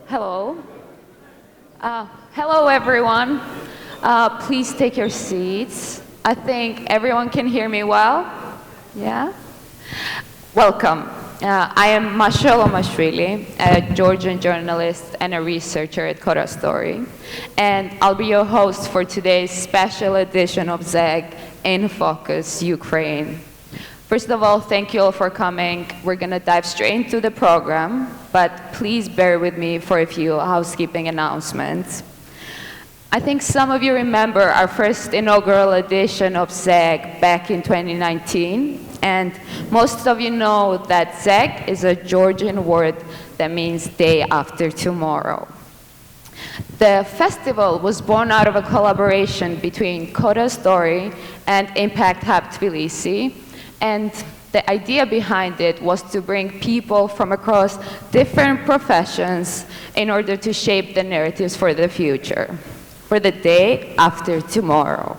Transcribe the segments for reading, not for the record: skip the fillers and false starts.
Hello. Hello, everyone. Please take your seats. I think everyone can hear me well. Yeah? Welcome. I am Mashala Mashvili, a Georgian journalist and a researcher at Coda Story. And I'll be your host for today's special edition of ZEG in Focus, Ukraine. First of all, thank you all for coming. We're going to dive straight into the program, but please bear with me for a few housekeeping announcements. I think some of you remember our first inaugural edition of ZEG back in 2019, and most of you know that ZEG is a Georgian word that means day after tomorrow. The festival was born out of a collaboration between Coda Story and Impact Hub Tbilisi, and the idea behind it was to bring people from across different professions in order to shape the narratives for the future, for the day after tomorrow.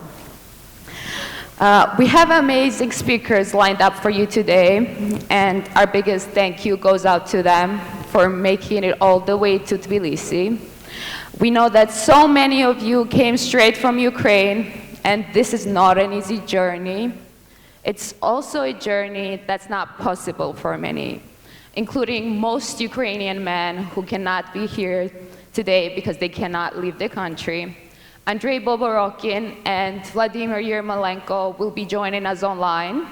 We have amazing speakers lined up for you today, and our biggest thank you goes out to them for making it all the way to Tbilisi. We know that so many of you came straight from Ukraine, and this is not an easy journey. It's also a journey that's not possible for many, including most Ukrainian men who cannot be here today because they cannot leave the country. Andrei Boborokin and Vladimir Yermolenko will be joining us online.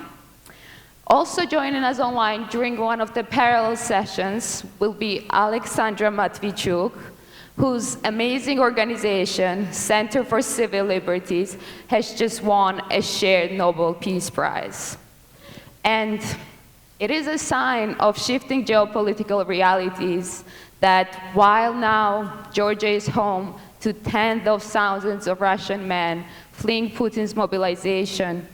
Also joining us online during one of the parallel sessions will be Alexandra Matvichuk, whose amazing organization, Center for Civil Liberties, has just won a shared Nobel Peace Prize. And it is a sign of shifting geopolitical realities that while now Georgia is home to tens of thousands of Russian men fleeing Putin's mobilization,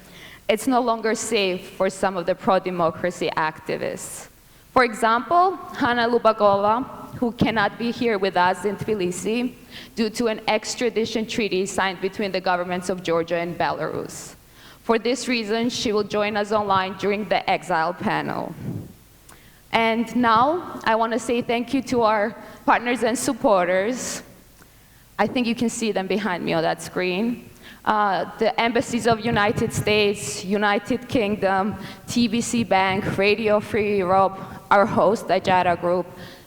it's no longer safe for some of the pro-democracy activists. For example, Hanna Lubakova, who cannot be here with us in Tbilisi due to an extradition treaty signed between the governments of Georgia and Belarus. For this reason, she will join us online during the Exile panel. And now, I want to say thank you to our partners and supporters. I think you can see them behind me on that screen. The embassies of United States, United Kingdom, TBC Bank, Radio Free Europe, our host, Ajara Group.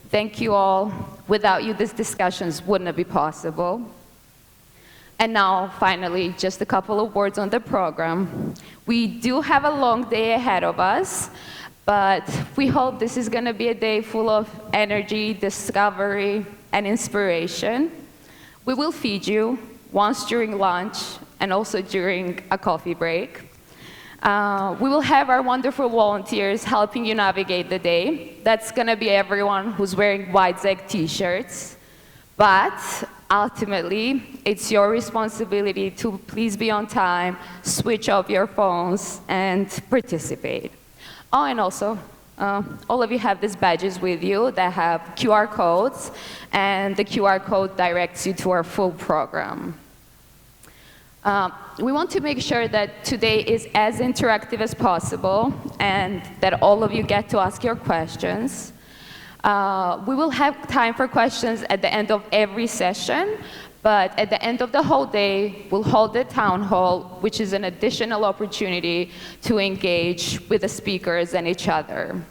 Thank you all. Without you, these discussions wouldn't be possible. And now, finally, just a couple of words on the program. We do have a long day ahead of us, but we hope this is going to be a day full of energy, discovery, and inspiration. We will feed you once during lunch and also during a coffee break. We will have our wonderful volunteers helping you navigate the day. That's going to be everyone who's wearing white ZEG t-shirts. But ultimately, it's your responsibility to please be on time, switch off your phones, and participate. Oh, and also, all of you have these badges with you that have QR codes, and the QR code directs you to our full program. We want to make sure that today is as interactive as possible and that all of you get to ask your questions. We will have time for questions at the end of every session, but at the end of the whole day, we'll hold a town hall, which is an additional opportunity to engage with the speakers and each other.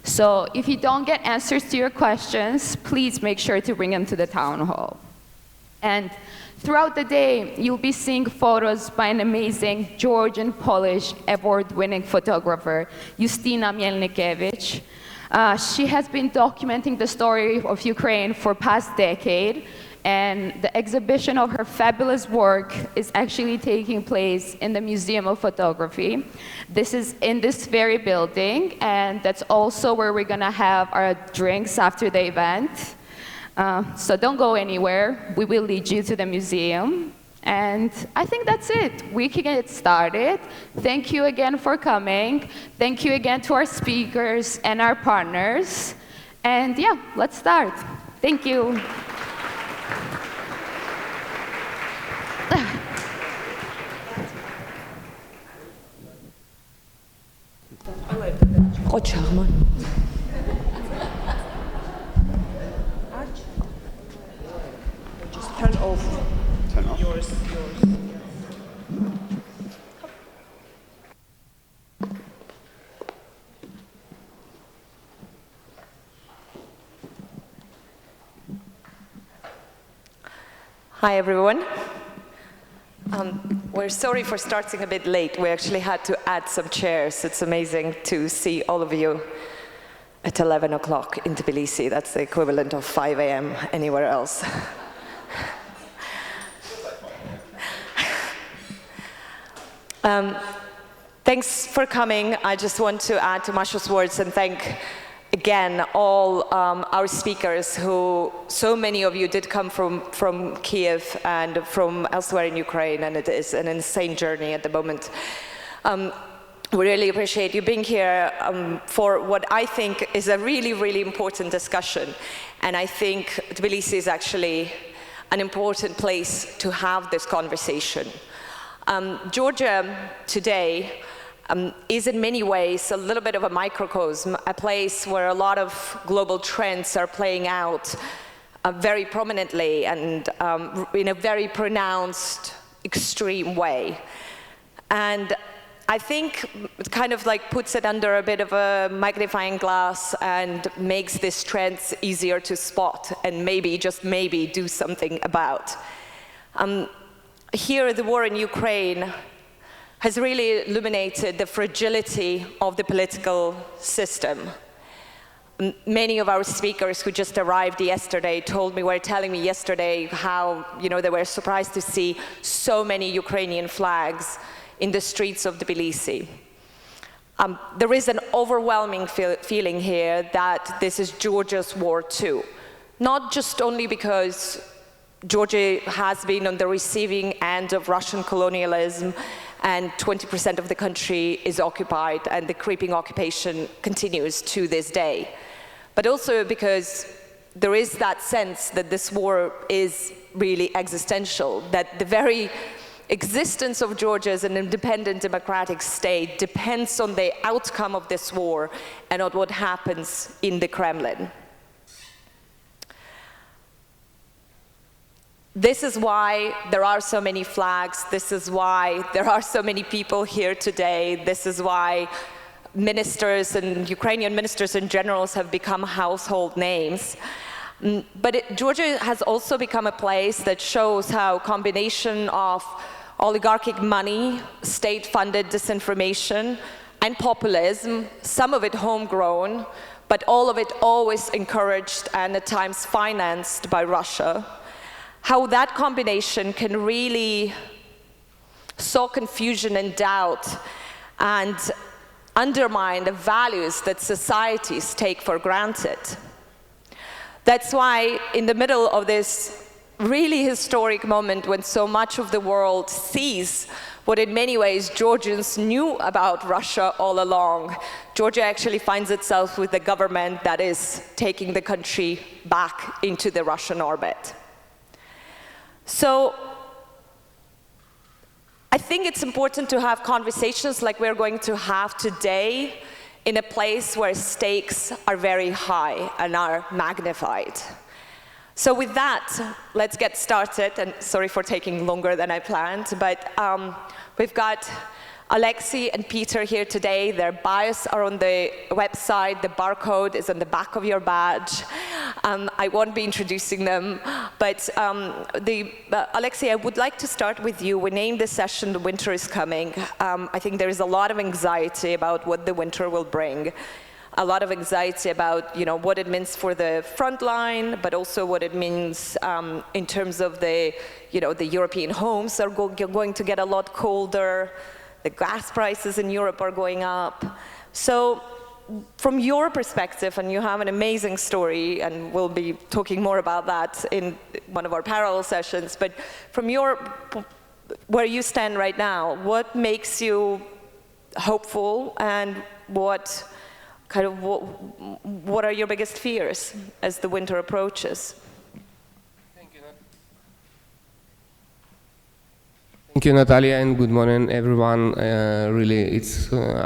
So if you don't get answers to your questions, please make sure to bring them to the town hall. And throughout the day, you'll be seeing photos by an amazing Georgian-Polish award-winning photographer, Justina Mielnikevich. She has been documenting the story of Ukraine for past decade, and the exhibition of her fabulous work is actually taking place in the Museum of Photography. This is in this very building, and that's also where we're gonna have our drinks after the event. So don't go anywhere. We will lead you to the museum. And I think that's it. We can get started. Thank you again for coming. Thank you again to our speakers and our partners. And yeah, let's start. Thank you. Hi, everyone. We're sorry for starting a bit late. We actually had to add some chairs. It's amazing to see all of you at 11 o'clock in Tbilisi. That's the equivalent of 5 a.m. anywhere else. Thanks for coming. I just want to add to Masho's words and thank again all our speakers who, so many of you did come from Kiev and from elsewhere in Ukraine, and it is an insane journey at the moment. We really appreciate you being here for what I think is a really, really important discussion. And I think Tbilisi is actually an important place to have this conversation. Georgia today is in many ways a little bit of a microcosm, a place where a lot of global trends are playing out very prominently and in a very pronounced, extreme way. And I think it kind of like puts it under a bit of a magnifying glass and makes these trends easier to spot and maybe, just maybe, do something about. Here, the war in Ukraine has really illuminated the fragility of the political system. Many of our speakers who just arrived yesterday were telling me yesterday how, they were surprised to see so many Ukrainian flags in the streets of Tbilisi. There is an overwhelming feeling here that this is Georgia's war too. Not just only because Georgia has been on the receiving end of Russian colonialism and 20% of the country is occupied and the creeping occupation continues to this day. But also because there is that sense that this war is really existential, that the very existence of Georgia as an independent democratic state depends on the outcome of this war and on what happens in the Kremlin. This is why there are so many flags. This is why there are so many people here today. This is why ministers and Ukrainian ministers and generals have become household names. But Georgia has also become a place that shows how a combination of oligarchic money, state-funded disinformation, and populism, some of it homegrown, but all of it always encouraged and at times financed by Russia, how that combination can really sow confusion and doubt and undermine the values that societies take for granted. That's why in the middle of this really historic moment when so much of the world sees what in many ways Georgians knew about Russia all along, Georgia actually finds itself with a government that is taking the country back into the Russian orbit. So I think it's important to have conversations like we're going to have today in a place where stakes are very high and are magnified. So with that, let's get started, and sorry for taking longer than I planned, but we've got Oleksiy and Peter here today. Their bios are on the website. The barcode is on the back of your badge. I won't be introducing them, but Oleksiy, I would like to start with you. We named this session "The Winter is Coming." I think there is a lot of anxiety about what the winter will bring. A lot of anxiety about what it means for the front line, but also what it means in terms of the European homes are going to get a lot colder. The gas prices in Europe are going up. So from your perspective, and you have an amazing story, and we'll be talking more about that in one of our parallel sessions, but from where you stand right now, what makes you hopeful, and what are your biggest fears as the winter approaches? Thank you, Natalia, and good morning, everyone. Really,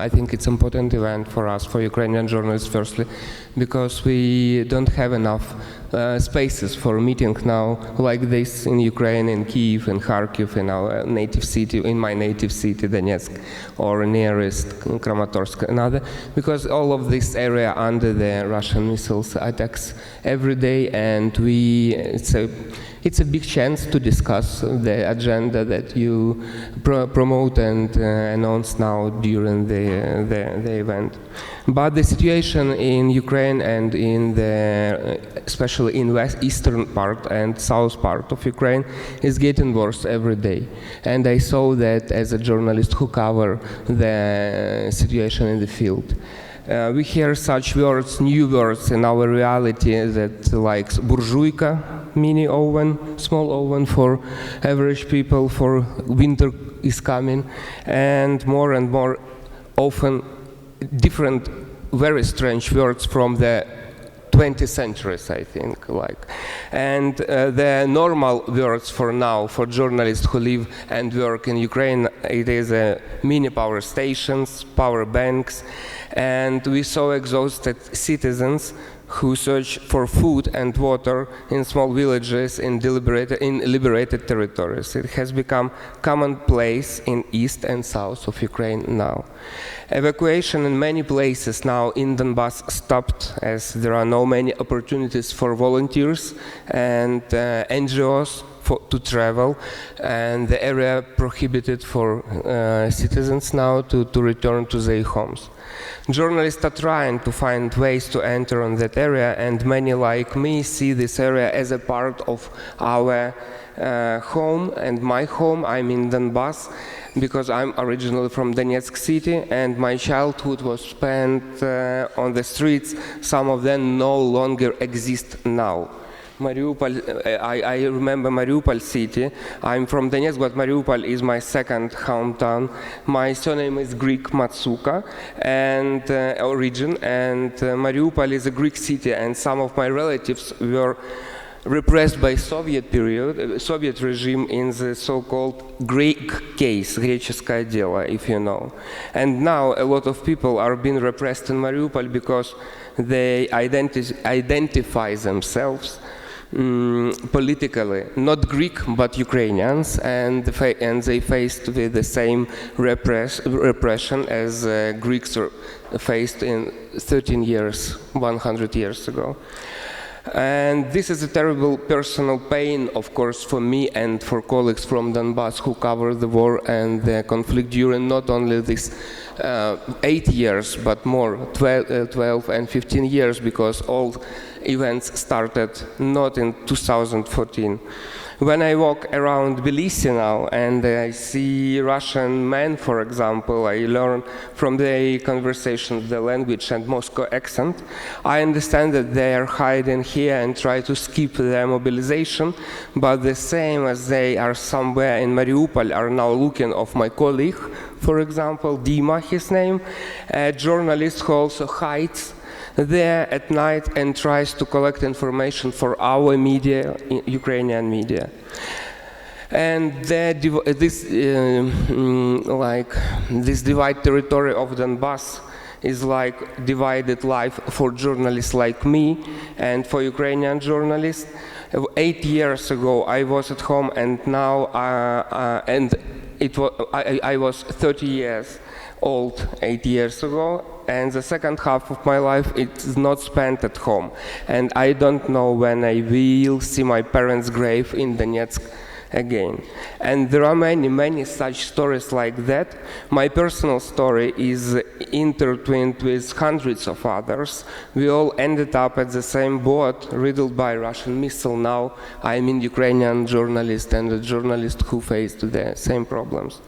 I think it's an important event for us, for Ukrainian journalists, firstly, because we don't have enough spaces for meeting now, like this in Ukraine, in Kyiv, in Kharkiv, in our native city, in my native city, Donetsk, or nearest Kramatorsk, another, because all of this area under the Russian missiles attacks every day, and it's a big chance to discuss the agenda that you promote and announce now during the event. But the situation in Ukraine and especially in eastern part and south part of Ukraine is getting worse every day. And I saw that as a journalist who cover the situation in the field. We hear such words, new words in our reality that like burjuika, mini oven, small oven for average people, for winter is coming, and more often different, very strange words from the 20th centuries, I think, and the normal words for now for journalists who live and work in Ukraine, it is mini power stations, power banks, and we saw exhausted citizens who search for food and water in small villages in liberated territories. It has become commonplace in east and south of Ukraine now. Evacuation in many places now in Donbass stopped, as there are no many opportunities for volunteers and NGOs to travel, and the area prohibited for citizens now to return to their homes. Journalists are trying to find ways to enter on that area, and many like me see this area as a part of our home and my home. I'm in Donbass because I'm originally from Donetsk city, and my childhood was spent on the streets. Some of them no longer exist now. Mariupol, I remember Mariupol city. I'm from Donetsk, but Mariupol is my second hometown. My surname is Greek Matsuka, and origin, and Mariupol is a Greek city, and some of my relatives were repressed by Soviet regime in the so-called Greek case, греческое дело, if you know. And now a lot of people are being repressed in Mariupol because they identify themselves politically, not Greek but Ukrainians, and they faced with the same repression as Greeks faced in 100 years ago. And this is a terrible personal pain, of course, for me and for colleagues from Donbass who covered the war and the conflict during not only this 8 years, but more, 12 and 15 years, because all events started not in 2014. When I walk around Tbilisi now and I see Russian men, for example, I learn from their conversations the language and Moscow accent. I understand that they are hiding here and try to skip their mobilization, but the same as they are somewhere in Mariupol are now looking of my colleague, for example, Dima, his name, a journalist who also hides there at night and tries to collect information for our media, Ukrainian media. And this divided territory of Donbass is like divided life for journalists like me and for Ukrainian journalists. 8 years ago I was at home, and now I was 30 years old 8 years ago, and the second half of my life is not spent at home, and I don't know when I will see my parents' grave in Donetsk again. And there are many such stories like that. My personal story is intertwined with hundreds of others. We all ended up at the same boat, riddled by Russian missile. Now I'm a Ukrainian journalist and a journalist who faced the same problems.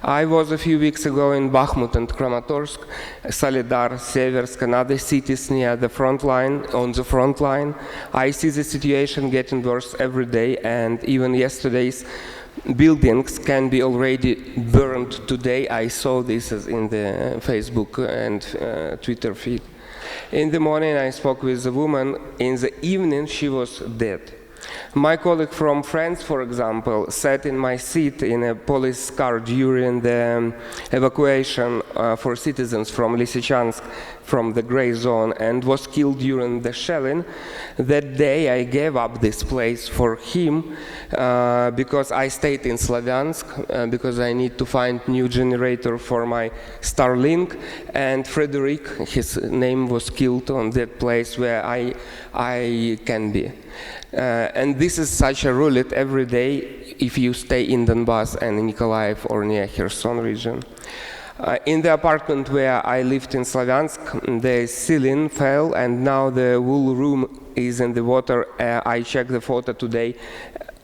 I was a few weeks ago in Bakhmut and Kramatorsk, Solidar, Seversk, and other cities near the front line, on the front line. I see the situation getting worse every day, and even yesterday's buildings can be already burned today. I saw this in the Facebook and Twitter feed. In the morning I spoke with a woman. In the evening she was dead. My colleague from France, for example, sat in my seat in a police car during the evacuation for citizens from Lysychansk, from the gray zone, and was killed during the shelling. That day I gave up this place for him because I stayed in Slavyansk because I need to find new generator for my Starlink, and Frederick, his name, was killed on that place where I can be. And this is such a roulette every day if you stay in Donbass and in Nikolaev or near Kherson region. In the apartment where I lived in Slavyansk, the ceiling fell and now the whole room is in the water. I checked the photo today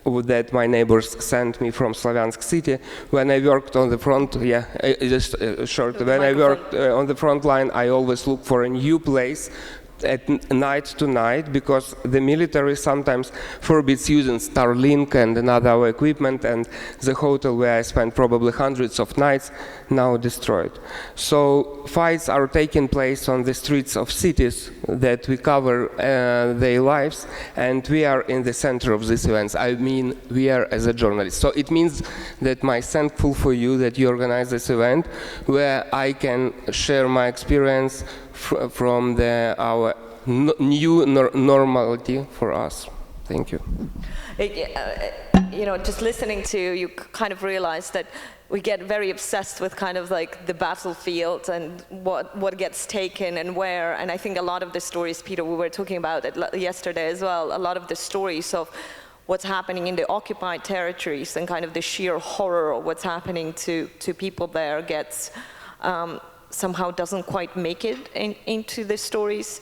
that my neighbors sent me from Slavyansk city. When I worked on the front, just short, when I worked on the front line, I always look for a new place at night to night, because the military sometimes forbids using Starlink and another equipment, and the hotel where I spent probably hundreds of nights now destroyed. So fights are taking place on the streets of cities that we cover their lives, and we are in the center of these events. I mean, we are as a journalist. So it means that I'm thankful for you that you organize this event where I can share my experience from our new normality for us. Thank you. You know, just listening to you, kind of realize that we get very obsessed with kind of like the battlefield and what gets taken and where. And I think a lot of the stories, Peter, we were talking about it yesterday as well, a lot of the stories of what's happening in the occupied territories and kind of the sheer horror of what's happening to people there gets somehow doesn't quite make it into the stories.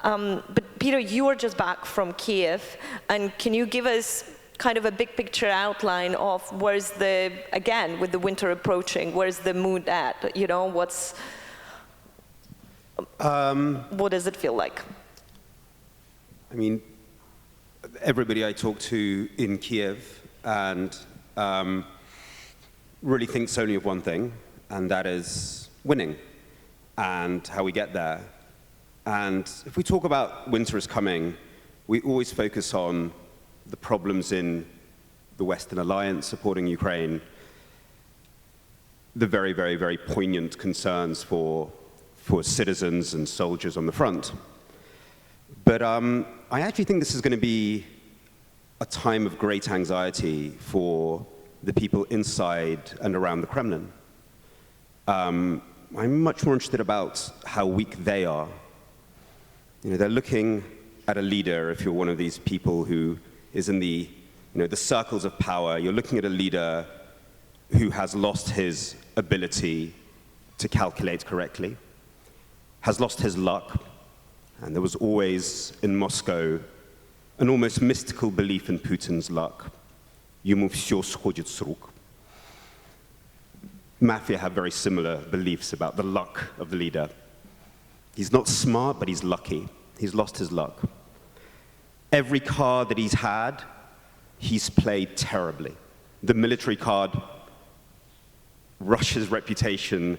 But Peter, you are just back from Kiev, and can you give us kind of a big picture outline of where's the, again, with the winter approaching, where's the mood at? You know, what does it feel like? I mean, everybody I talk to in Kiev and really thinks only of one thing, and that is winning and how we get there. And if we talk about winter is coming, we always focus on the problems in the Western alliance supporting Ukraine, the very, very, very poignant concerns for citizens and soldiers on the front. But I actually think this is going to be a time of great anxiety for the people inside and around the Kremlin. I'm much more interested about how weak they are. You know, they're looking at a leader, if you're one of these people who is in the, the circles of power, you're looking at a leader who has lost his ability to calculate correctly, has lost his luck, and there was always in Moscow an almost mystical belief in Putin's luck. Ему всё сходит с рук. Mafia have very similar beliefs about the luck of the leader. He's not smart, but he's lucky. He's lost his luck. Every card that he's had, he's played terribly. The military card, Russia's reputation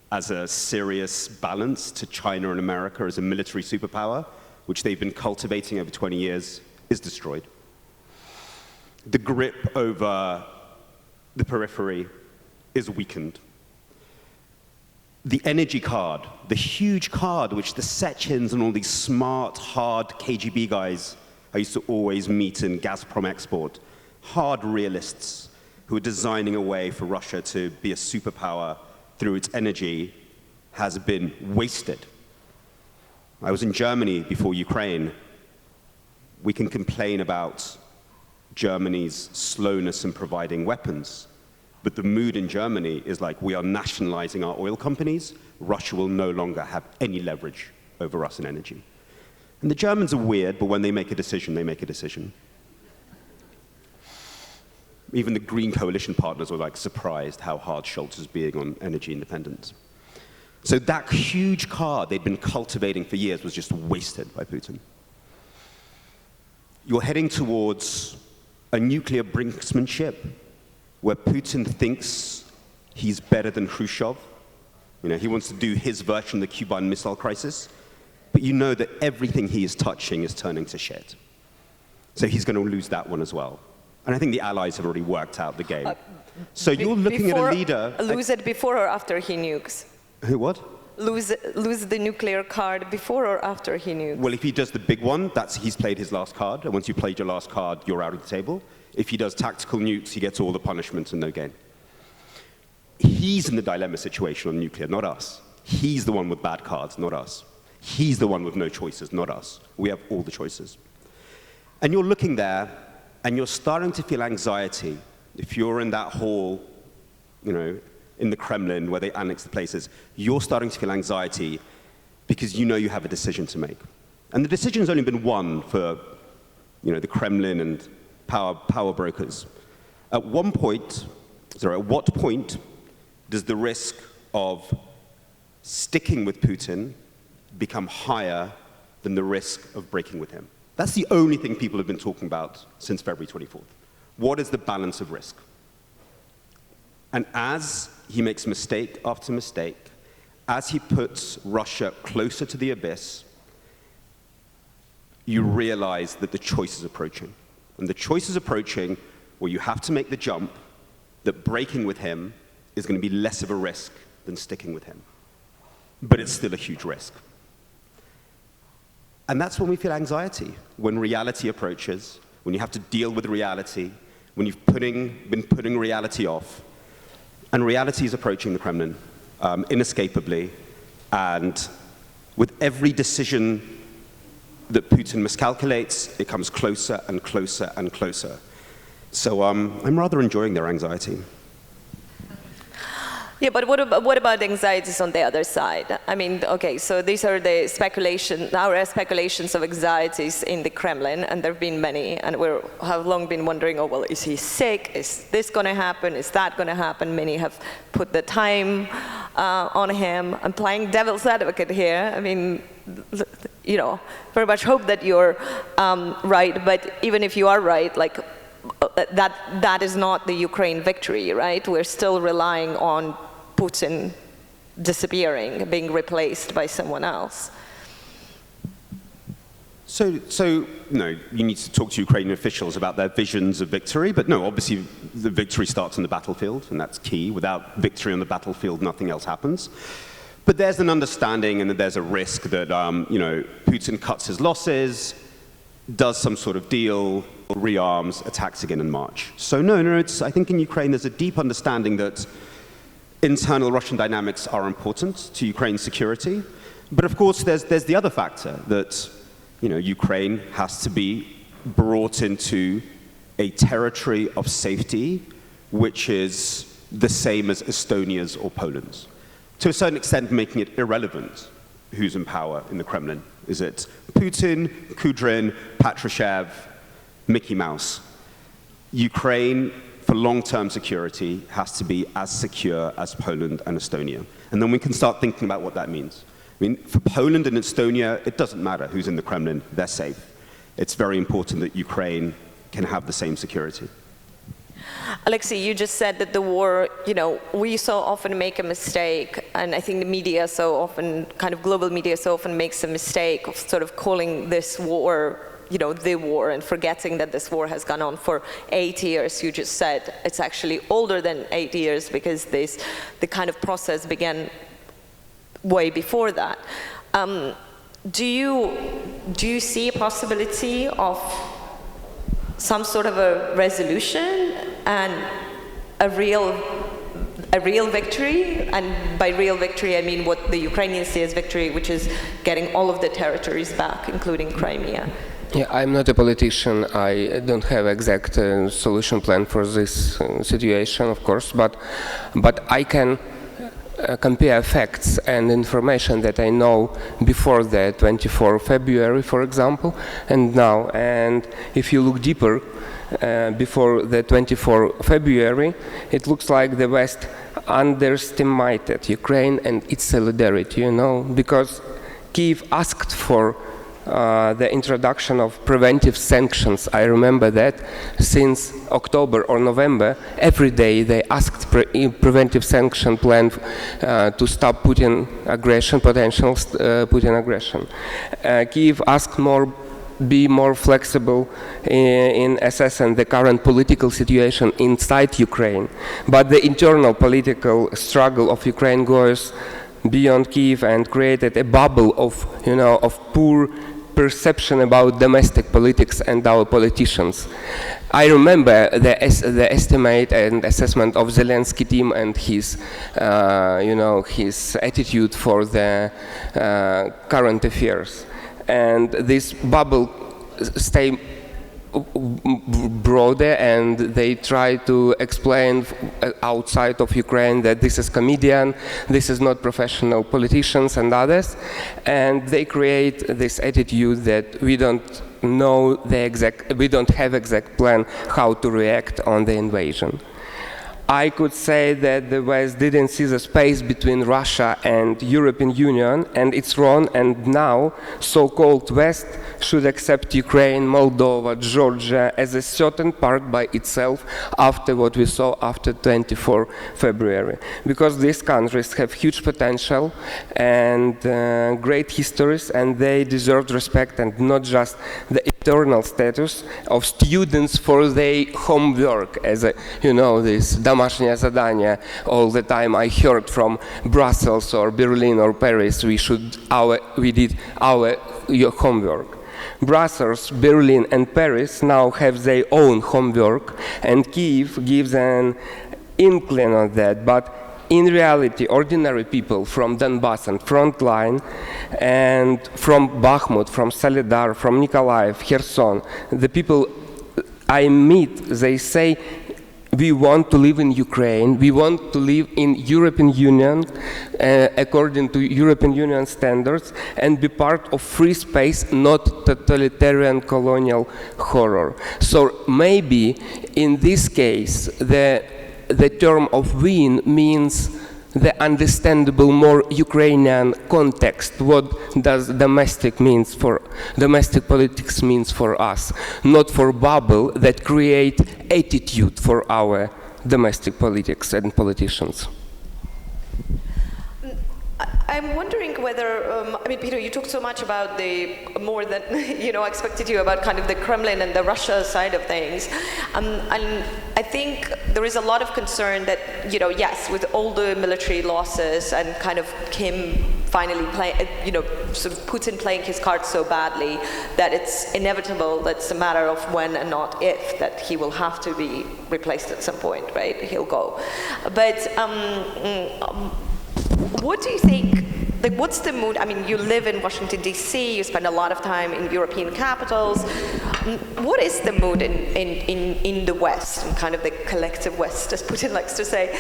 as a serious balance to China and America as a military superpower, which they've been cultivating over 20 years, is destroyed. The grip over the periphery is weakened. The energy card, the huge card which the Sechins and all these smart, hard KGB guys I used to always meet in Gazprom export, hard realists who are designing a way for Russia to be a superpower through its energy, has been wasted. I was in Germany before Ukraine. We can complain about Germany's slowness in providing weapons, but the mood in Germany is like, we are nationalizing our oil companies. Russia will no longer have any leverage over us in energy. And the Germans are weird, but when they make a decision, they make a decision. Even the Green Coalition partners were like surprised how hard Scholz is being on energy independence. So that huge card they'd been cultivating for years was just wasted by Putin. You're heading towards a nuclear brinksmanship where Putin thinks he's better than Khrushchev. He wants to do his version of the Cuban Missile Crisis, but you know that everything he is touching is turning to shit. So he's going to lose that one as well. And I think the Allies have already worked out the game. So you're looking at a leader... Lose it before or after he nukes? Who what? Lose the nuclear card before or after he nukes? Well, if he does the big one, he's played his last card, and once you played your last card, you're out of the table. If he does tactical nukes, he gets all the punishment and no gain. He's in the dilemma situation on nuclear, not us. He's the one with bad cards, not us. He's the one with no choices, not us. We have all the choices. And you're looking there, and you're starting to feel anxiety. If you're in that hall, in the Kremlin where they annex the places, you're starting to feel anxiety because you know you have a decision to make. And the decision's only been one for, the Kremlin and power brokers. At what point does the risk of sticking with Putin become higher than the risk of breaking with him? That's the only thing people have been talking about since February 24th. What is the balance of risk? And as he makes mistake after mistake, as he puts Russia closer to the abyss, you realize that the choice is approaching. And the choice is approaching where you have to make the jump that breaking with him is going to be less of a risk than sticking with him. But it's still a huge risk. And that's when we feel anxiety, when reality approaches, when you have to deal with reality, when you've been putting reality off. And reality is approaching the Kremlin, inescapably. And with every decision that Putin miscalculates, it comes closer and closer and closer. So I'm rather enjoying their anxiety. Yeah, but what about anxieties on the other side? I mean, okay, so these are the our speculations of anxieties in the Kremlin, and there have been many, and we have long been wondering, oh, well, is he sick? Is this going to happen? Is that going to happen? Many have put the time on him. I'm playing devil's advocate here. I mean, very much hope that you're right, but even if you are right, like, that is not the Ukraine victory, right? We're still relying on Putin disappearing, being replaced by someone else. So no, you need to talk to Ukrainian officials about their visions of victory, but no, obviously the victory starts on the battlefield, and that's key. Without victory on the battlefield, nothing else happens. But there's an understanding and that there's a risk that, Putin cuts his losses, does some sort of deal, rearms, attacks again in March. So no, I think in Ukraine there's a deep understanding that internal Russian dynamics are important to Ukraine's security. But of course there's the other factor that, Ukraine has to be brought into a territory of safety which is the same as Estonia's or Poland's. To a certain extent making it irrelevant who's in power in the Kremlin. Is it Putin, Kudrin, Patrushev, Mickey Mouse? Ukraine, for long-term security, has to be as secure as Poland and Estonia. And then we can start thinking about what that means. I mean, for Poland and Estonia, it doesn't matter who's in the Kremlin, they're safe. It's very important that Ukraine can have the same security. Oleksiy, you just said that the war, we so often make a mistake, and I think the media so often, kind of global media so often makes a mistake of sort of calling this war, the war, and forgetting that this war has gone on for 8 years. You just said it's actually older than 8 years because the kind of process began way before that. Do you see a possibility of some sort of a resolution and a real victory? And by real victory, I mean what the Ukrainians see as victory, which is getting all of the territories back, including Crimea. Yeah, I'm not a politician. I don't have exact solution plan for this situation, of course, but I can compare facts and information that I know before the 24 February, for example, and now. And if you look deeper, before the 24 February, it looks like the West underestimated Ukraine and its solidarity, because Kyiv asked for the introduction of preventive sanctions. I remember that since October or November, every day they asked preventive sanction plan to stop Putin aggression, potential Putin aggression. Kyiv asked be more flexible in assessing the current political situation inside Ukraine, but the internal political struggle of Ukraine goes beyond Kiev and created a bubble of, of poor perception about domestic politics and our politicians. I remember the estimate and assessment of Zelensky team and his, his attitude for the current affairs. And this bubble stay broader, and they try to explain outside of Ukraine that this is comedian, this is not professional politicians and others, and they create this attitude that we don't know we don't have exact plan how to react on the invasion. I could say that the West didn't see the space between Russia and European Union, and it's wrong, and now so-called West should accept Ukraine, Moldova, Georgia as a certain part by itself after what we saw after 24 February. Because these countries have huge potential and great histories, and they deserve respect, and not just the eternal status of students for their homework, as a, this домашнее задание all the time I heard from Brussels or Berlin or Paris. We did your homework. Brussels, Berlin and Paris now have their own homework, and Kiev gives an inkling on that, but in reality, ordinary people from Donbass and Frontline, and from Bakhmut, from Solidar, from Nikolaev, Kherson, the people I meet, they say, we want to live in Ukraine, we want to live in European Union according to European Union standards and be part of free space, not totalitarian colonial horror. So maybe in this case, the term of win means the understandable, more Ukrainian context. What does domestic politics means for us, not for bubble that create attitude for our domestic politics and politicians. I'm wondering whether, Peter, you talked so much about the more than, I expected you about kind of the Kremlin and the Russia side of things. And I think there is a lot of concern that, yes, with all the military losses and kind of Kim finally sort of Putin playing his cards so badly that it's inevitable, that's a matter of when and not if, that he will have to be replaced at some point, right? He'll go. But what do you think, what's the mood? I mean, you live in Washington, D.C., you spend a lot of time in European capitals. What is the mood in the West, and kind of the collective West, as Putin likes to say?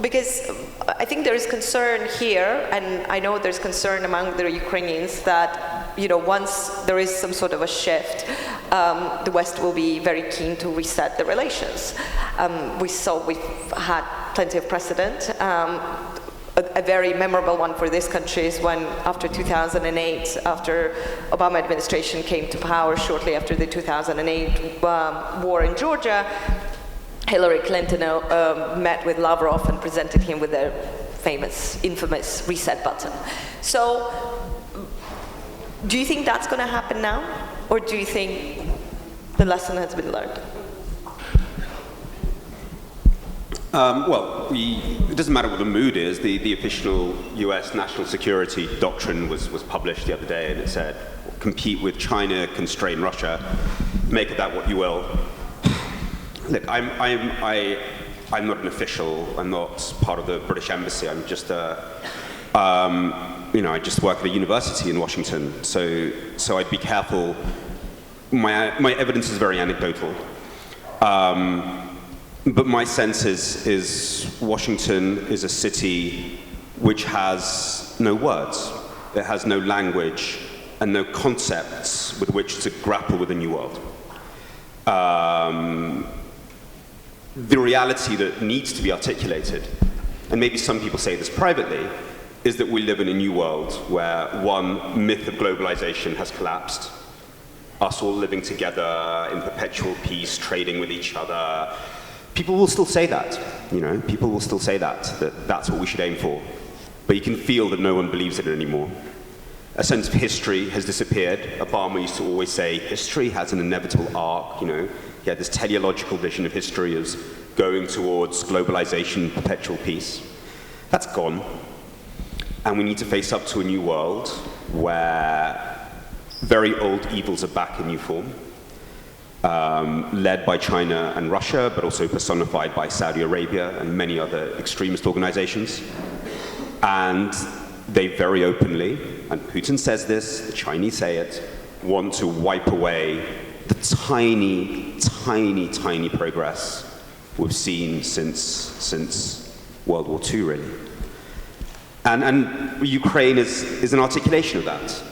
Because I think there is concern here, and I know there's concern among the Ukrainians that, once there is some sort of a shift, the West will be very keen to reset the relations. We've had plenty of precedent. A very memorable one for this country is when, after 2008, after Obama administration came to power, shortly after the 2008 war in Georgia, Hillary Clinton met with Lavrov and presented him with a infamous reset button. So, do you think that's going to happen now, or do you think the lesson has been learned? It doesn't matter what the mood is. The official US national security doctrine was published the other day, and it said, compete with China, constrain Russia, make of that what you will. Look, I'm not an official, I'm not part of the British Embassy, I'm just I just work at a university in Washington, so I'd be careful. My evidence is very anecdotal. But my sense is Washington is a city which has no words, it has no language, and no concepts with which to grapple with a new world. The reality that needs to be articulated, and maybe some people say this privately, is that we live in a new world where one myth of globalization has collapsed, us all living together in perpetual peace, trading with each other. People will still say that, people will still say that's what we should aim for. But you can feel that no one believes it anymore. A sense of history has disappeared. Obama used to always say, history has an inevitable arc, He had this teleological vision of history as going towards globalization, perpetual peace. That's gone. And we need to face up to a new world where very old evils are back in new form, led by China and Russia, but also personified by Saudi Arabia and many other extremist organizations. And they very openly, and Putin says this, the Chinese say it, want to wipe away the tiny, tiny, tiny progress we've seen since World War II, really. And Ukraine is an articulation of that.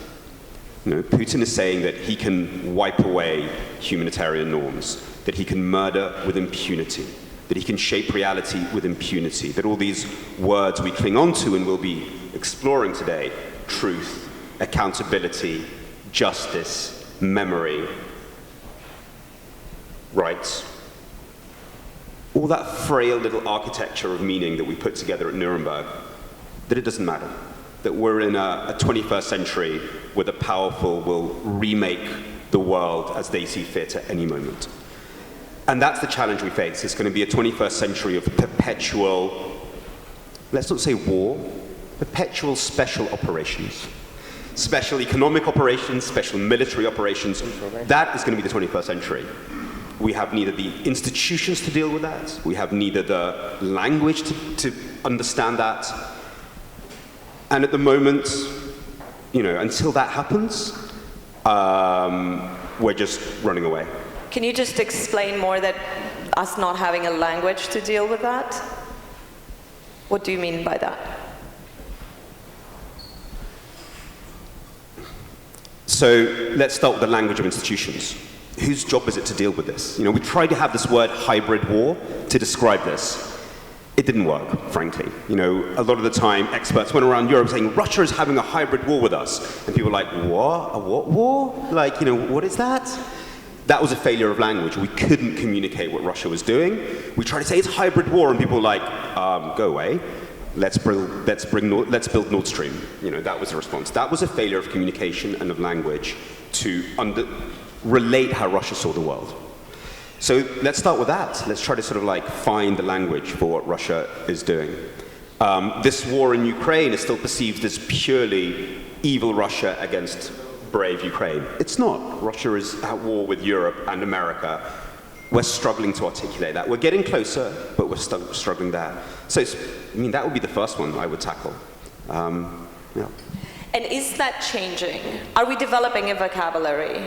You know, Putin is saying that he can wipe away humanitarian norms, that he can murder with impunity, that he can shape reality with impunity, that all these words we cling on to and will be exploring today, truth, accountability, justice, memory, rights, all that frail little architecture of meaning that we put together at Nuremberg, that it doesn't matter. That we're in a 21st century where the powerful will remake the world as they see fit at any moment. And that's the challenge we face. It's going to be a 21st century of perpetual, let's not say war, perpetual special operations. Special economic operations, special military operations. That is going to be the 21st century. We have neither the institutions to deal with that, we have neither the language to understand that. And at the moment, you know, until that happens, we're just running away. Can you just explain more that us not having a language to deal with that? What do you mean by that? So let's start with the language of institutions. Whose job is it to deal with this? You know, we tried to have this word hybrid war to describe this. It didn't work, frankly. You know, a lot of the time, experts went around Europe saying, Russia is having a hybrid war with us. And people were like, what? A what war? Like, you know, what is that? That was a failure of language. We couldn't communicate what Russia was doing. We tried to say it's hybrid war, and people were like, go away. Let's build Nord Stream. You know, that was the response. That was a failure of communication and of language to relate how Russia saw the world. So let's start with that. Let's try to sort of like find the language for what Russia is doing. This war in Ukraine is still perceived as purely evil Russia against brave Ukraine. It's not. Russia is at war with Europe and America. We're struggling to articulate that. We're getting closer, but we're still struggling there. So, I mean, that would be the first one I would tackle. Yeah. And is that changing? Are we developing a vocabulary?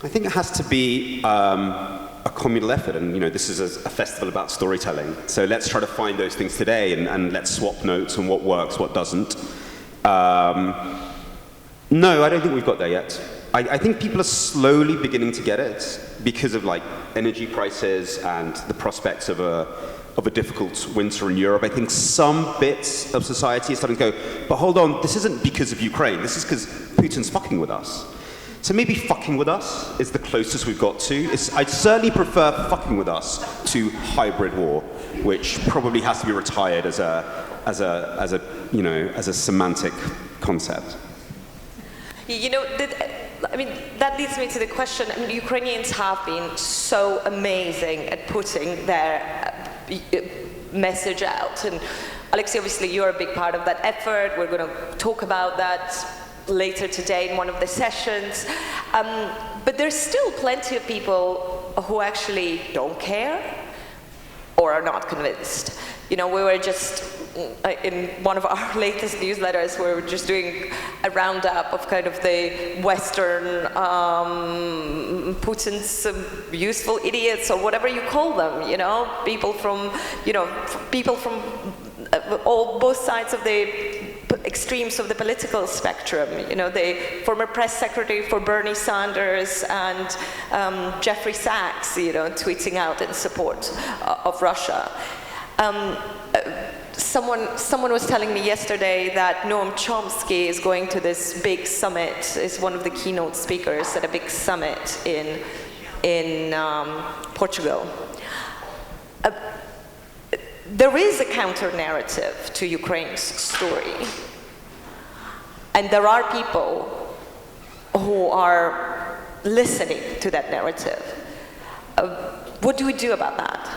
I think it has to be a communal effort, and you know, this is a festival about storytelling. So let's try to find those things today, and let's swap notes on what works, what doesn't. No, I don't think we've got there yet. I think people are slowly beginning to get it because of like energy prices and the prospects of a difficult winter in Europe. I think some bits of society are starting to go, but hold on, this isn't because of Ukraine. This is because Putin's fucking with us. So maybe fucking with us is the closest we've got to. I'd certainly prefer fucking with us to hybrid war, which probably has to be retired as a semantic concept. You know, I mean, that leads me to the question. I mean, Ukrainians have been so amazing at putting their message out, and Oleksiy, obviously, you're a big part of that effort. We're going to talk about that later today in one of the sessions. But there's still plenty of people who actually don't care or are not convinced. You know, we were just, in one of our latest newsletters, we were just doing a roundup of kind of the Western Putin's useful idiots, or whatever you call them, you know, people from both sides of the extremes of the political spectrum. You know, the former press secretary for Bernie Sanders and Jeffrey Sachs, you know, tweeting out in support of Russia. Someone was telling me yesterday that Noam Chomsky is going to this big summit, is one of the keynote speakers at a big summit in Portugal. There is a counter-narrative to Ukraine's story. And there are people who are listening to that narrative. What do we do about that?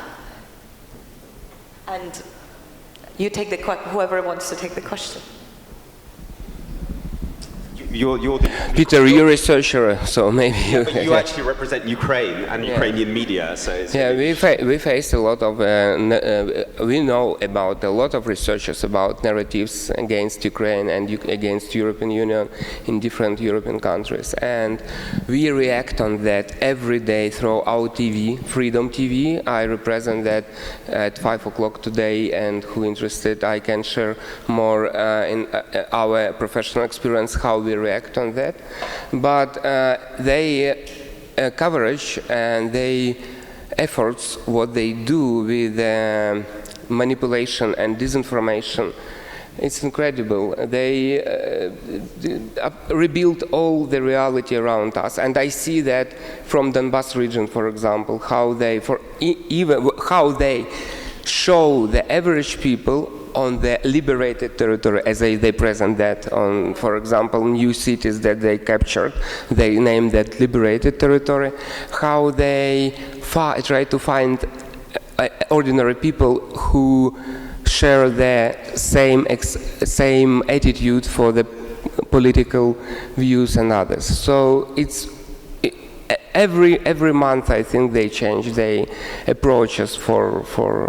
And You take the whoever wants to take the question. You're the, Peter, you're a researcher, so maybe you... but you actually represent Ukraine and Ukrainian media, so it's we face a lot of, we know about a lot of researches about narratives against Ukraine and against European Union in different European countries. And we react on that every day through our TV, Freedom TV. I represent that at 5 o'clock today, and who interested, I can share more in our professional experience, how we react on that. But they coverage and they efforts, what they do with manipulation and disinformation, it's incredible. They rebuild all the reality around us, and I see that from Donbas region, for example, how they how they show the average people on the liberated territory, as they present that on, for example, new cities that they captured, they name that liberated territory, how they try to find ordinary people who share the same attitude for the political views and others. So it's every month, I think they change their approaches for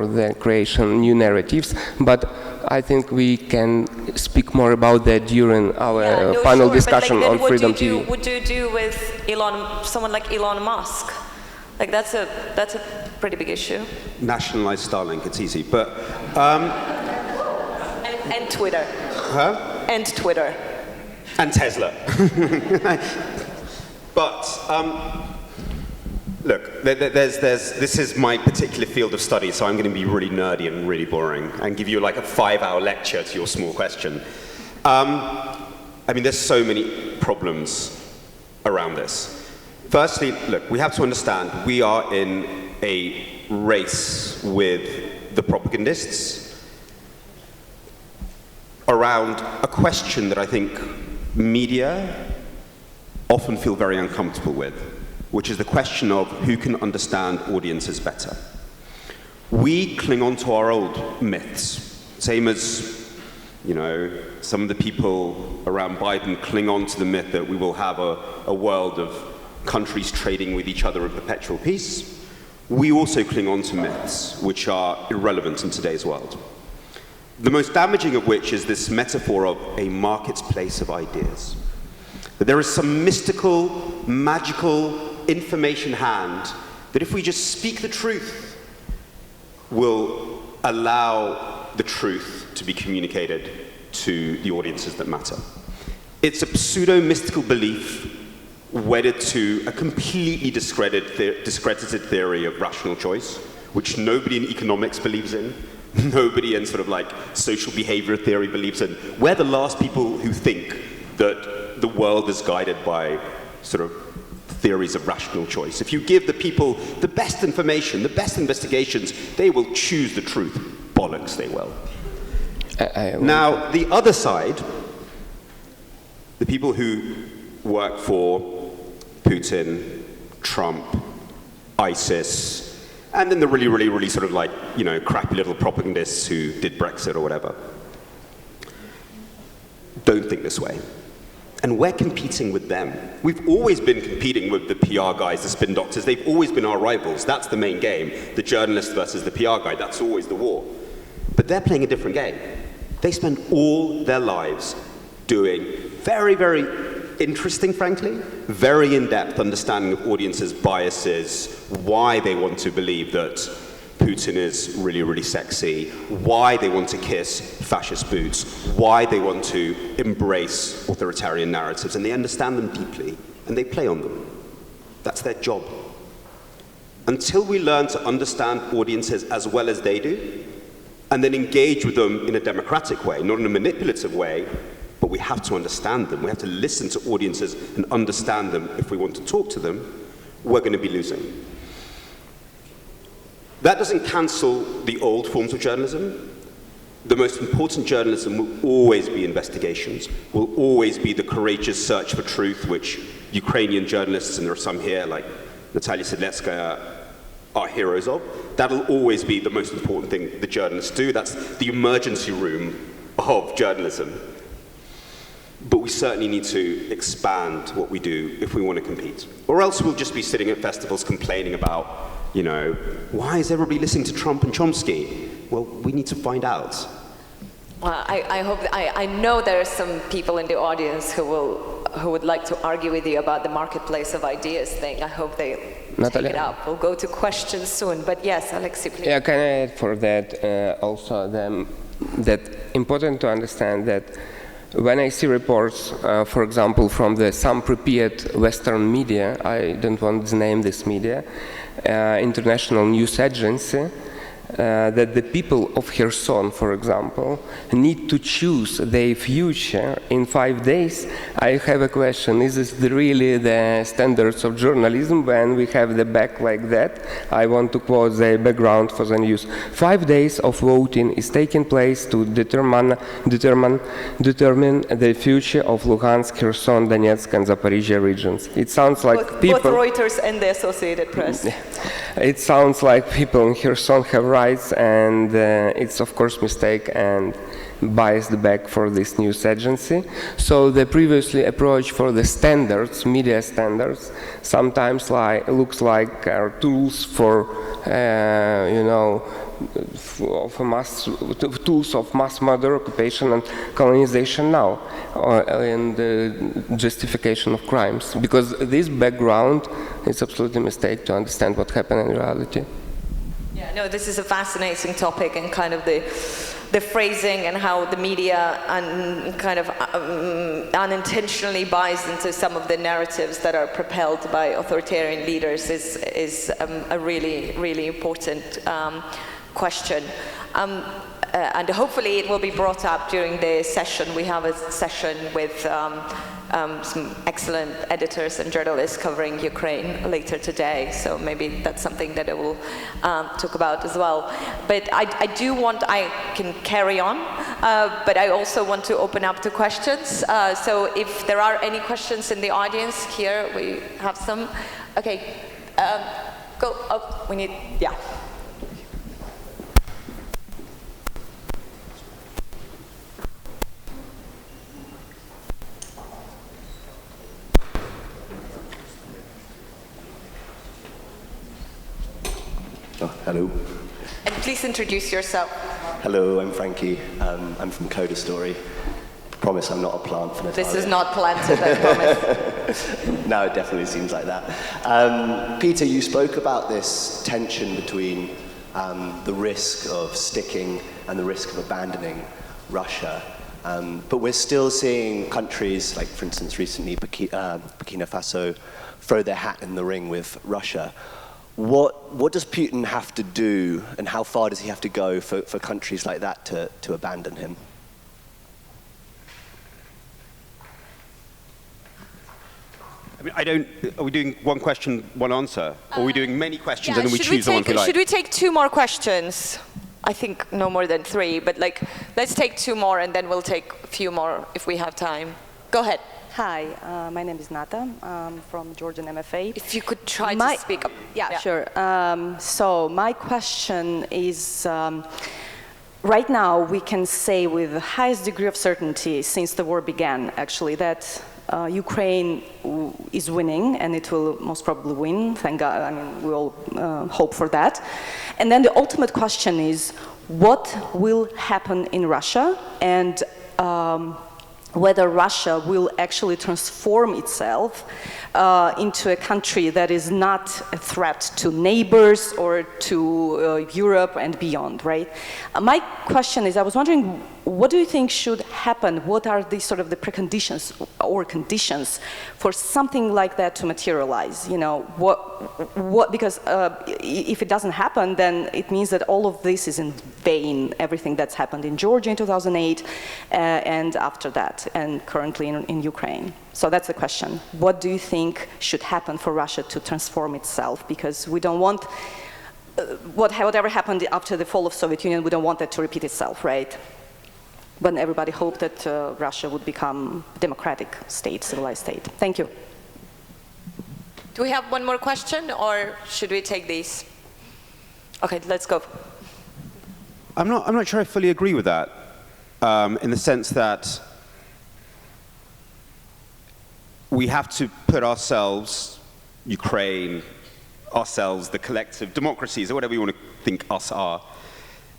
the creation of new narratives, but I think we can speak more about that during our panel discussion on Freedom TV. What do you do with someone like Elon Musk? Like that's a pretty big issue. nationalize Starlink, it's easy, but... and Twitter. Huh? And Twitter. And Tesla. But, look, this is my particular field of study, so I'm going to be really nerdy and really boring and give you like a 5-hour lecture to your small question. I mean, there's so many problems around this. Firstly, look, we have to understand we are in a race with the propagandists around a question that I think media often feel very uncomfortable with, which is the question of who can understand audiences better. We cling on to our old myths, same as, you know, some of the people around Biden cling on to the myth that we will have a world of countries trading with each other in perpetual peace. We also cling on to myths which are irrelevant in today's world. The most damaging of which is this metaphor of a marketplace of ideas. That there is some mystical, magical information hand that if we just speak the truth, will allow the truth to be communicated to the audiences that matter. It's a pseudo-mystical belief wedded to a completely discredited theory of rational choice, which nobody in economics believes in, nobody in sort of like social behavior theory believes in. We're the last people who think that the world is guided by sort of theories of rational choice. If you give the people the best information, the best investigations, they will choose the truth. Bollocks, they will. Now, the other side, the people who work for Putin, Trump, ISIS, and then the really sort of like, you know, crappy little propagandists who did Brexit or whatever, don't think this way. And we're competing with them. We've always been competing with the PR guys, the spin doctors. They've always been our rivals. That's the main game. The journalist versus the PR guy, that's always the war. But they're playing a different game. They spend all their lives doing very interesting, frankly, very in-depth understanding of audiences' biases, why they want to believe that Putin is really sexy, why they want to kiss fascist boots, why they want to embrace authoritarian narratives, and they understand them deeply, and they play on them. That's their job. Until we learn to understand audiences as well as they do, and then engage with them in a democratic way, not in a manipulative way, but we have to understand them. We have to listen to audiences and understand them if we want to talk to them, we're going to be losing. That doesn't cancel the old forms of journalism. The most important journalism will always be investigations, will always be the courageous search for truth, which Ukrainian journalists, and there are some here, like Natalia Antelava, are heroes of. That'll always be the most important thing the journalists do. That's the emergency room of journalism. But we certainly need to expand what we do if we want to compete. Or else we'll just be sitting at festivals complaining about, you know, why is everybody listening to Trump and Chomsky? Well, we need to find out. Well, I know there are some people in the audience who would like to argue with you about the marketplace of ideas thing. I hope they Natalia? take it up. We'll go to questions soon. But yes, Oleksiy, please. Yeah, can I add for that also that important to understand that when I see reports, for example, from some prepared Western media, I don't want to name this media, international news agency, that the people of Kherson, for example, need to choose their future in 5 days. I have a question. Is this really the standards of journalism when we have the back like that? I want to quote the background for the news. 5 days of voting is taking place to determine the future of Luhansk, Kherson, Donetsk, and Zaporizhia regions. It sounds like people... Both Reuters and the Associated Press. It sounds like people in Kherson have rights, and it's of course mistake and biased back for this news agency. So the previously approach for the standards, media standards, sometimes looks like tools for tools of mass murder, occupation, and colonization now, and justification of crimes. Because this background is absolutely a mistake to understand what happened in reality. Yeah, no, this is a fascinating topic, and kind of the phrasing and how the media kind of unintentionally buys into some of the narratives that are propelled by authoritarian leaders is a really, really important question. And hopefully it will be brought up during the session. We have a session with some excellent editors and journalists covering Ukraine later today, so maybe that's something that I will talk about as well. But I can carry on, but I also want to open up to questions. So if there are any questions in the audience here, we have some. Okay, go up, we need, yeah. Oh, hello. And please introduce yourself. Hello, I'm Frankie. I'm from Coda Story. Promise I'm not a plant for Natalia. This is not planted, I promise. No, it definitely seems like that. Peter, you spoke about this tension between the risk of sticking and the risk of abandoning Russia. But we're still seeing countries, like for instance recently Burkina Faso, throw their hat in the ring with Russia. What does Putin have to do, and how far does he have to go for countries like that to abandon him? I mean, are we doing one question, one answer? Or are we doing many questions and then we choose the one we like? Should we take 2 more questions? I think no more than 3, but let's take 2 more and then we'll take a few more if we have time. Go ahead. Hi, my name is Nata. I'm from Georgian MFA. If you could try to speak up. Yeah, sure. So my question is, right now we can say with the highest degree of certainty since the war began, actually, that Ukraine is winning, and it will most probably win. Thank God. I mean, we all hope for that. And then the ultimate question is, what will happen in Russia, and whether Russia will actually transform itself into a country that is not a threat to neighbors or to Europe and beyond, right? My question is, I was wondering, what do you think should happen? What are the sort of the preconditions or conditions for something like that to materialize? You know, because if it doesn't happen, then it means that all of this is in vain, everything that's happened in Georgia in 2008 and after that, and currently in Ukraine. So that's the question. What do you think should happen for Russia to transform itself? Because we don't want, whatever happened after the fall of Soviet Union, we don't want that to repeat itself, right? But everybody hoped that Russia would become a democratic state, civilized state. Thank you. Do we have one more question, or should we take these? Okay, let's go. I'm not sure I fully agree with that, in the sense that we have to put ourselves, Ukraine, ourselves, the collective democracies, or whatever you want to think us are,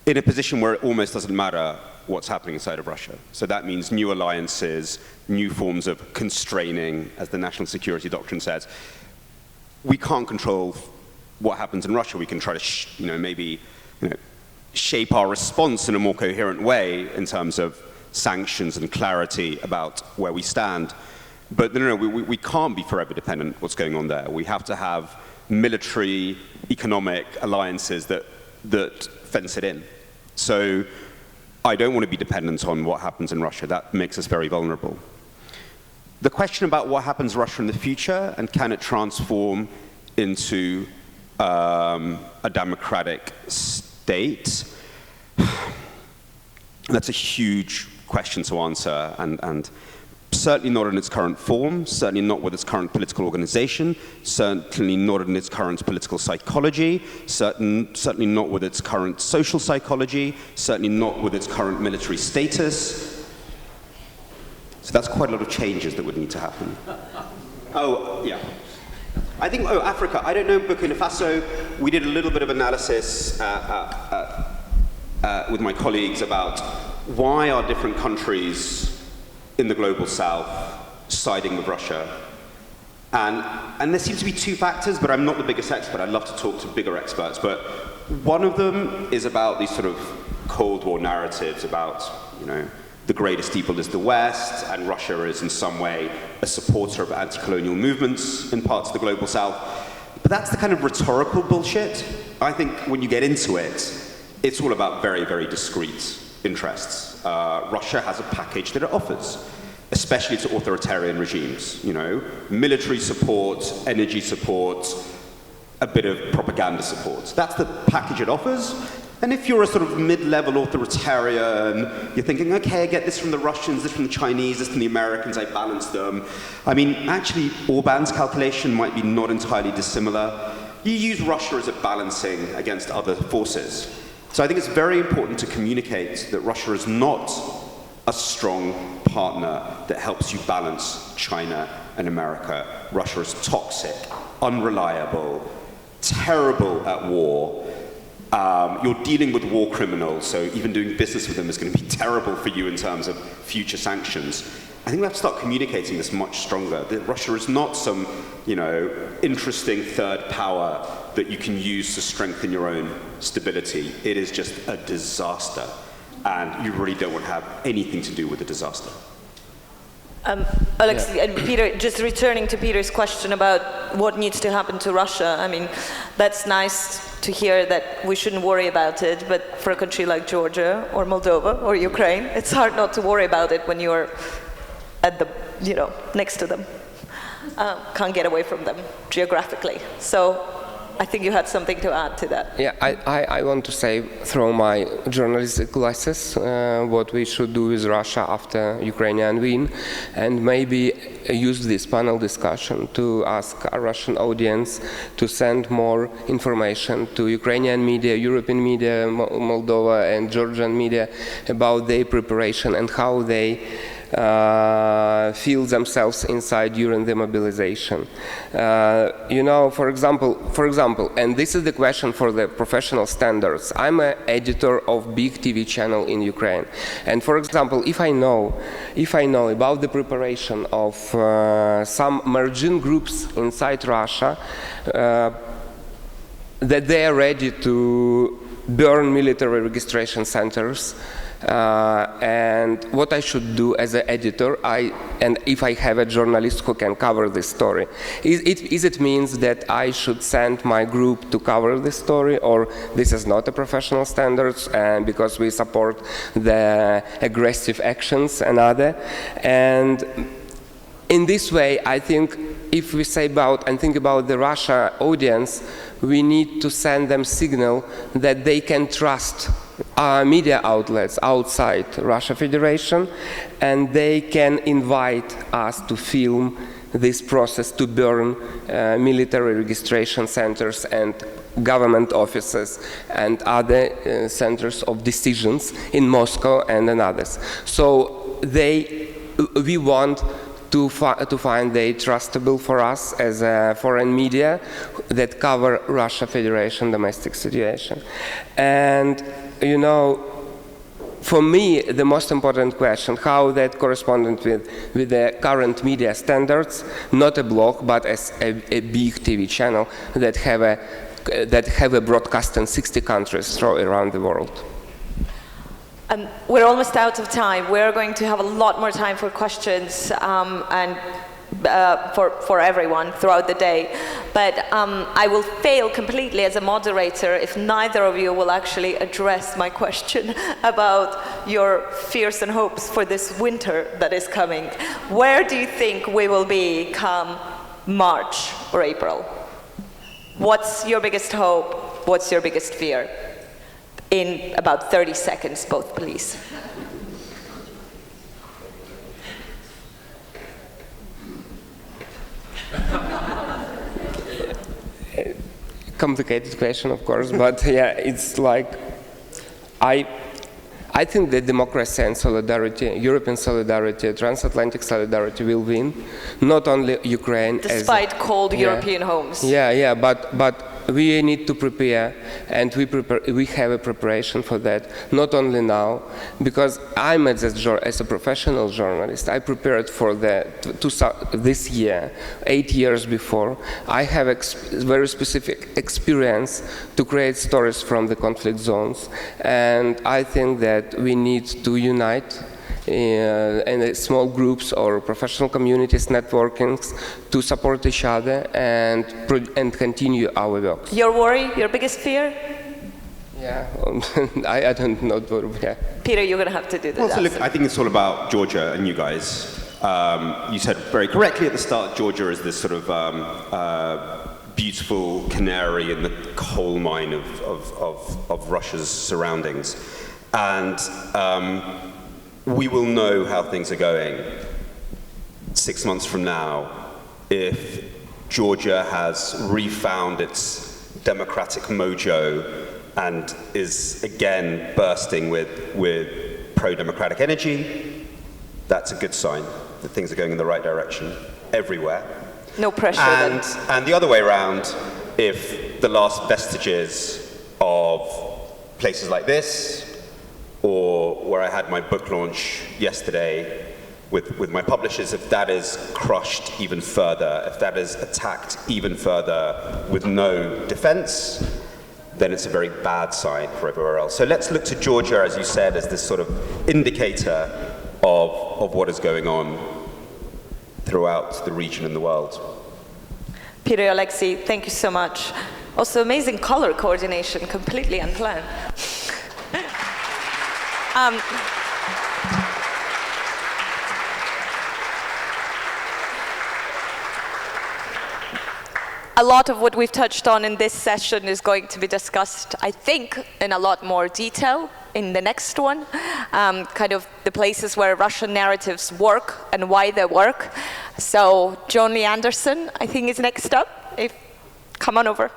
in a position where it almost doesn't matter what's happening inside of Russia. So that means new alliances, new forms of constraining, as the national security doctrine says. We can't control what happens in Russia. We can try to, maybe, shape our response in a more coherent way in terms of sanctions and clarity about where we stand. But we can't be forever dependent on what's going on there. We have to have military, economic alliances that fence it in. So I don't want to be dependent on what happens in Russia. That makes us very vulnerable. The question about what happens in Russia in the future and can it transform into a democratic state, that's a huge question to answer, and certainly not in its current form, certainly not with its current political organization, certainly not in its current political psychology, certainly not with its current social psychology, certainly not with its current military status. So that's quite a lot of changes that would need to happen. Oh, yeah. I think, Africa, I don't know, Burkina Faso, we did a little bit of analysis with my colleagues about why are different countries in the global south siding with Russia. And there seems to be two factors, but I'm not the biggest expert. I'd love to talk to bigger experts. But one of them is about these sort of Cold War narratives about, the greatest evil is the West, and Russia is in some way a supporter of anti-colonial movements in parts of the global south. But that's the kind of rhetorical bullshit. I think when you get into it, it's all about very, very discrete interests. Russia has a package that it offers, especially to authoritarian regimes. Military support, energy support, a bit of propaganda support. That's the package it offers. And if you're a sort of mid-level authoritarian, you're thinking, okay, I get this from the Russians, this from the Chinese, this from the Americans, I balance them. I mean, actually, Orban's calculation might be not entirely dissimilar. You use Russia as a balancing against other forces. So I think it's very important to communicate that Russia is not a strong partner that helps you balance China and America. Russia is toxic, unreliable, terrible at war. You're dealing with war criminals, so even doing business with them is going to be terrible for you in terms of future sanctions. I think we have to start communicating this much stronger, that Russia is not some, interesting third power that you can use to strengthen your own stability. It is just a disaster, and you really don't want to have anything to do with the disaster. Oleksiy and Peter, just returning to Peter's question about what needs to happen to Russia, I mean, that's nice to hear that we shouldn't worry about it, but for a country like Georgia or Moldova or Ukraine, it's hard not to worry about it when you're at the, next to them. Can't get away from them geographically. So I think you had something to add to that. Yeah, I want to say, through my journalistic glasses, what we should do with Russia after Ukrainian win, and maybe use this panel discussion to ask our Russian audience to send more information to Ukrainian media, European media, Moldova and Georgian media about their preparation and how they feel themselves inside during the mobilization. For example, and this is the question for the professional standards. I'm an editor of big TV channel in Ukraine, and for example, if I know about the preparation of some margin groups inside Russia, that they are ready to burn military registration centers. And what I should do as an editor, and if I have a journalist who can cover this story, it means that I should send my group to cover this story, or this is not a professional standards, and because we support the aggressive actions and other. And in this way, I think if we say think about the Russia audience, we need to send them signal that they can trust media outlets outside Russia Federation, and they can invite us to film this process to burn military registration centers and government offices and other centers of decisions in Moscow and in others. So we want to find they trustable for us as a foreign media that cover Russia Federation domestic situation. And you know, for me, the most important question, how that corresponded with the current media standards, not a blog, but as a big TV channel that have a broadcast in 60 countries around the world. We're almost out of time. We're going to have a lot more time for questions and for everyone throughout the day. But I will fail completely as a moderator if neither of you will actually address my question about your fears and hopes for this winter that is coming. Where do you think we will be come March or April? What's your biggest hope? What's your biggest fear? In about 30 seconds, both, please. Complicated question, of course, but yeah, it's like, I think that democracy and solidarity, European solidarity, transatlantic solidarity will win, not only Ukraine. Despite cold European homes. Yeah, but we need to prepare, and we have a preparation for that, not only now, because I'm as a professional journalist, I prepared for this year, 8 years before. I have very specific experience to create stories from the conflict zones, and I think that we need to unite in small groups or professional communities, networkings, to support each other and continue our work. Your worry, your biggest fear? Yeah, I don't know. Yeah. Peter, you're going to have to do this. Well, so look, I think it's all about Georgia and you guys. You said very correctly at the start, Georgia is this sort of beautiful canary in the coal mine of Russia's surroundings. And we will know how things are going 6 months from now if Georgia has refound its democratic mojo and is again bursting with pro-democratic energy. That's a good sign that things are going in the right direction everywhere. No pressure and, then. And the other way around, if the last vestiges of places like this, or where I had my book launch yesterday with my publishers, if that is crushed even further, if that is attacked even further with no defense, then it's a very bad sign for everywhere else. So let's look to Georgia, as you said, as this sort of indicator of what is going on throughout the region and the world. Peter, Oleksiy, thank you so much. Also, amazing color coordination, completely unplanned. A lot of what we've touched on in this session is going to be discussed, I think, in a lot more detail in the next one. Kind of the places where Russian narratives work and why they work. So John Lee Anderson, I think, is next up. Come on over.